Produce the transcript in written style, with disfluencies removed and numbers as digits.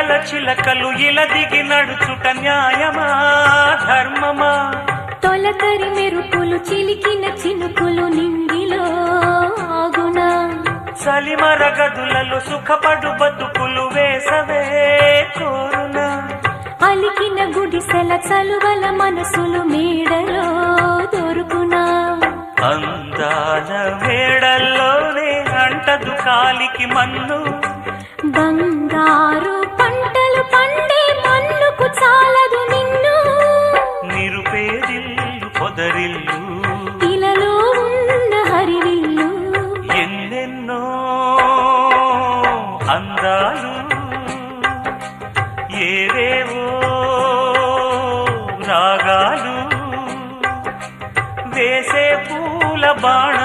వేళల చిలకలు ఇలా దిగి నడుచుట న్యాయమా ధర్మమా? తొలకరి మెరుపులు చిలికిన చినుకులు నింగిలో ఆగునా? చలిమర గదులలో సుఖపడు బతుకులు వేసవే కోరునా? అలికిన గుడిసెల చలువల మనసులు మేడలో దొరుకునా? అందాల మేడల్లోనే అంటదు కాలికి మన్ను, బంగారు పంటలు పండే మన్నుకు చాలదు నిన్ను. నిరుపేదిల్లు పొదరిల్లు ఇలలో ఉన్న హరివిల్లు ఎన్నెన్నో అందాలు ఏవేవో రాగాలు వేసే పూల బాణ